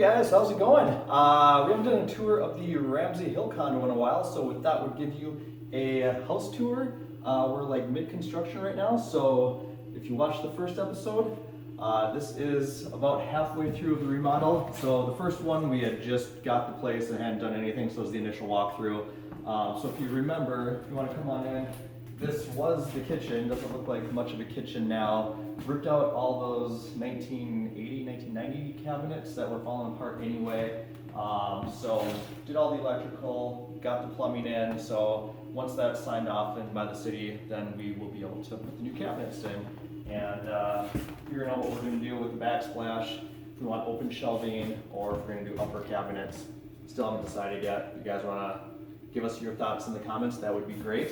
guys, how's it going? We haven't done a tour of the Ramsey Hill condo in a while, so we thought we'd give you a house tour. We're like mid-construction right now, so if you watched the first episode, this is about halfway through the remodel. So the first one, we had just got the place and hadn't done anything, so it was the initial walkthrough. So if you remember, if you want to come on in, this was the kitchen. Doesn't look like much of a kitchen now. Ripped out all those 1980, 1990 cabinets that were falling apart anyway. So did all the electrical, got the plumbing in. So once that's signed off and by the city, then we will be able to put the new cabinets in. And figuring out what we're going to do with the backsplash. If we want open shelving or if we're going to do upper cabinets. Still haven't decided yet. If you guys want to give us your thoughts in the comments, that would be great.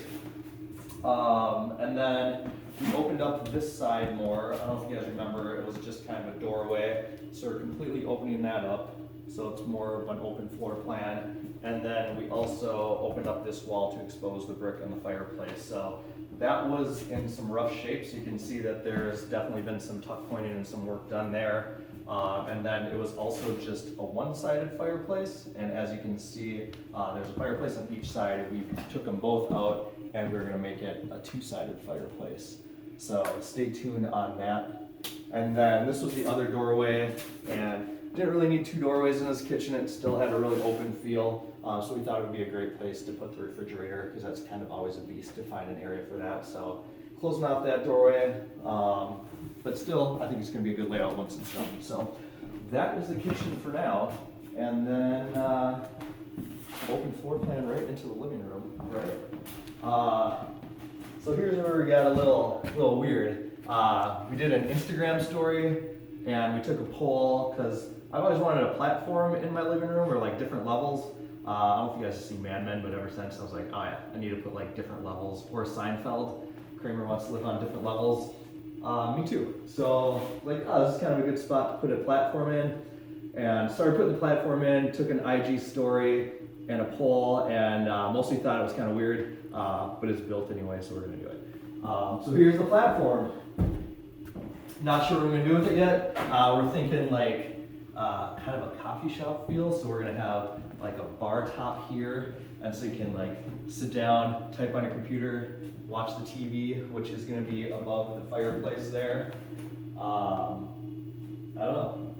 And then we opened up this side more. I don't know if you guys remember, it was just kind of a doorway. So we're completely opening that up. So it's more of an open floor plan. And then we also opened up this wall to expose the brick and the fireplace. So that was in some rough shape. So you can see that there's definitely been some tuck pointing and some work done there. And then it was also just a one-sided fireplace. And as you can see, there's a fireplace on each side. We took them both out and we're gonna make it a two-sided fireplace. So stay tuned on that. And then this was the other doorway, and didn't really need two doorways in this kitchen. It still had a really open feel. So we thought it would be a great place to put the refrigerator, because that's kind of always a beast to find an area for that. So closing off that doorway, but still, I think it's gonna be a good layout once it's done. So that is the kitchen for now. And then open floor plan right into the living room, right? So here's where we got a little weird. We did an Instagram story and we took a poll because I've always wanted a platform in my living room or like different levels. I don't know if you guys have seen Mad Men, but ever since I was like, oh yeah, I need to put like different levels. Or Seinfeld, Kramer wants to live on different levels. Me too. So like, oh, this is kind of a good spot to put a platform in. And started putting the platform in, took an IG story and a poll, and mostly thought it was kind of weird, but it's built anyway, so we're gonna do it. So here's the platform. Not sure what we're gonna do with it yet. We're thinking like kind of a coffee shop feel, so we're gonna have like a bar top here, and so you can like sit down, type on a computer, watch the TV, which is gonna be above the fireplace there. I don't know,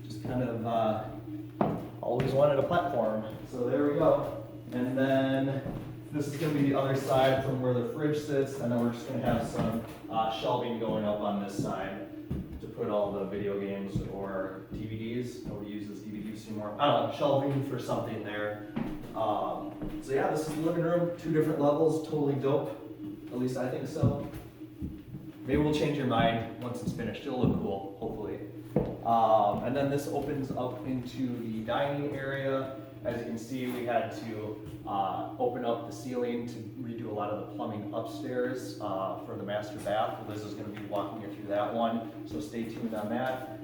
just kind of always wanted a platform, so there we go. And then this is going to be the other side from where the fridge sits, and then we're just going to have some shelving going up on this side to put all the video games or DVDs. Nobody uses DVDs anymore. I don't know, shelving for something there. So yeah, this is the living room, 2 different levels, totally dope. At least I think so. Maybe we'll change your mind once it's finished. It'll look cool, hopefully. And then this opens up into the dining area. As you can see, we had to open up the ceiling to redo a lot of the plumbing upstairs for the master bath. Liz is going to be walking you through that one, so stay tuned on that.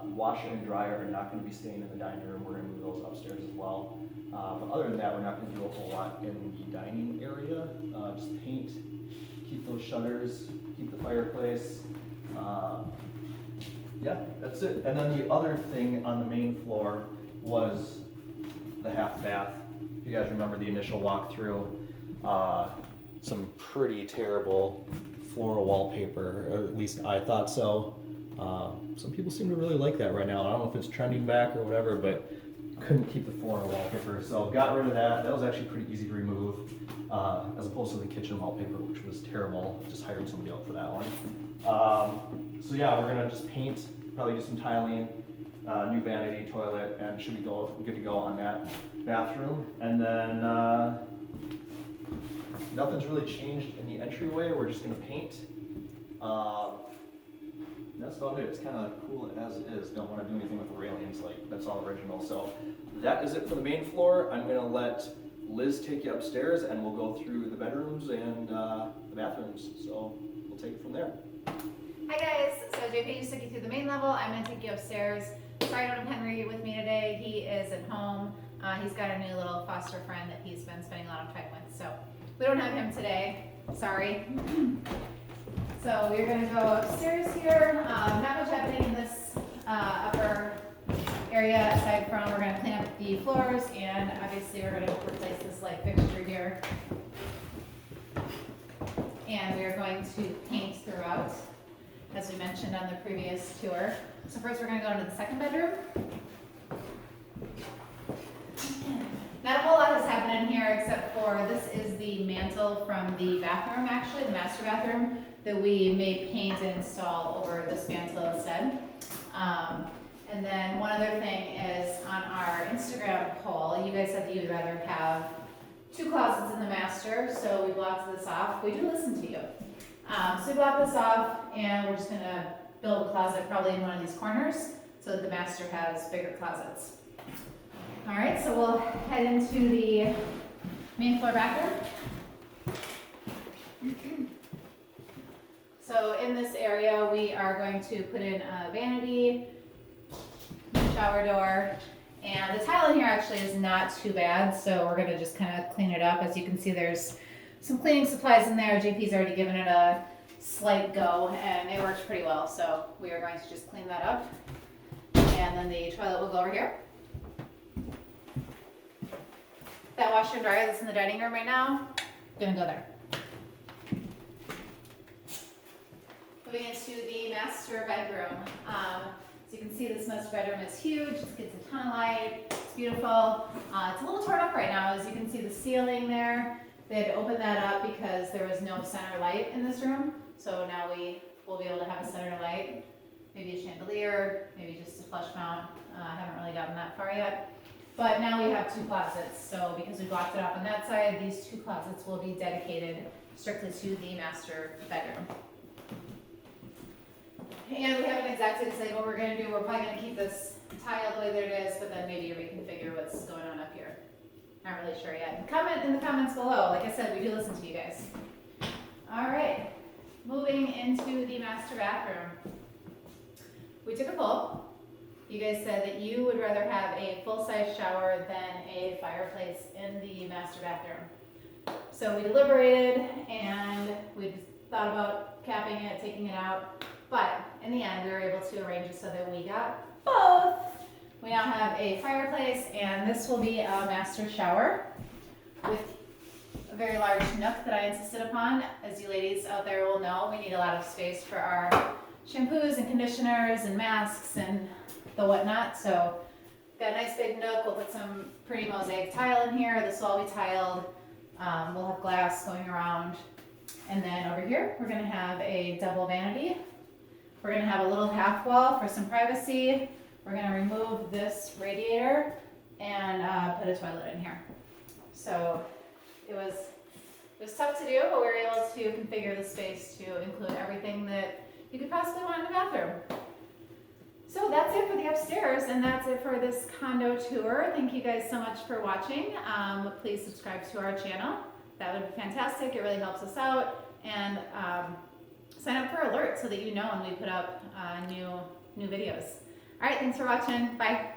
Washer and dryer are not going to be staying in the dining room. We're going to move those upstairs as well. But other than that, we're not going to do a whole lot in the dining area. Just paint, keep those shutters, keep the fireplace. Yeah, that's it. And then the other thing on the main floor was the half bath. If you guys remember the initial walkthrough, some pretty terrible floral wallpaper, or at least I thought so. Some people seem to really like that right now. I don't know if it's trending back or whatever, but couldn't keep the floral wallpaper, so got rid of that. That was actually pretty easy to remove, as opposed to the kitchen wallpaper, which was terrible. Just hired somebody out for that one. So yeah, we're gonna just paint, probably do some tiling, new vanity, toilet, and should be good to go on that bathroom. And then nothing's really changed in the entryway. We're just gonna paint. That's about it. It's kind of cool as it is. Don't want to do anything with the railings, like that's all original. So that is it for the main floor. I'm gonna let Liz take you upstairs and we'll go through the bedrooms and the bathrooms. So we'll take it from there. Hi guys, so JP just took you through the main level. I'm going to take you upstairs. Sorry I don't have Henry with me today. He is at home. He's got a new little foster friend that he's been spending a lot of time with. So we don't have him today. Sorry. So we're going to go upstairs here. Not much happening in this upper area aside from, we're gonna clean up the floors and obviously we're gonna replace this light fixture here. And we are going to paint throughout, as we mentioned on the previous tour. So first we're gonna go into the second bedroom. Not a whole lot has happened in here except for this is the mantle from the bathroom, actually, the master bathroom, that we made paint and install over this mantle instead. And then one other thing is on our Instagram poll, you guys said that you'd rather have 2 closets in the master, so we blocked this off. We do listen to you. So we blocked this off and we're just gonna build a closet probably in one of these corners so that the master has bigger closets. All right, so we'll head into the main floor bathroom. So in this area, we are going to put in a vanity, shower door, and the tile in here actually is not too bad, so we're gonna just kind of clean it up. As you can see, there's some cleaning supplies in there. JP's already given it a slight go, and it works pretty well, so we are going to just clean that up. And then the toilet will go over here. That washer and dryer that's in the dining room right now, gonna go there. Moving into the master bedroom. As you can see, this master bedroom is huge. It gets a ton of light. It's beautiful. It's a little torn up right now. As you can see, the ceiling there, they had to open that up because there was no center light in this room. So now we will be able to have a center light, maybe a chandelier, maybe just a flush mount. I haven't really gotten that far yet. But now we have 2 closets. So because we blocked it off on that side, these 2 closets will be dedicated strictly to the master bedroom. And we haven't exactly decided what we're going to do. We're probably going to keep this tile the way that it is, but then maybe reconfigure what's going on up here. Not really sure yet. Comment in the comments below. Like I said, we do listen to you guys. All right, moving into the master bathroom. We took a poll. You guys said that you would rather have a full-size shower than a fireplace in the master bathroom. So we deliberated and we thought about capping it, taking it out. But in the end, we were able to arrange it so that we got both. We now have a fireplace, and this will be a master shower with a very large nook that I insisted upon. As you ladies out there will know, we need a lot of space for our shampoos and conditioners and masks and the whatnot. So got a nice big nook. We'll put some pretty mosaic tile in here. This will all be tiled. We'll have glass going around. And then over here, we're gonna have a double vanity. We're gonna have a little half wall for some privacy. We're gonna remove this radiator and put a toilet in here. So it was tough to do, but we were able to configure the space to include everything that you could possibly want in the bathroom. So that's it for the upstairs, and that's it for this condo tour. Thank you guys so much for watching. Please subscribe to our channel. That would be fantastic. It really helps us out. And sign up for alerts so that you know when we put up new videos. All right, thanks for watching. Bye.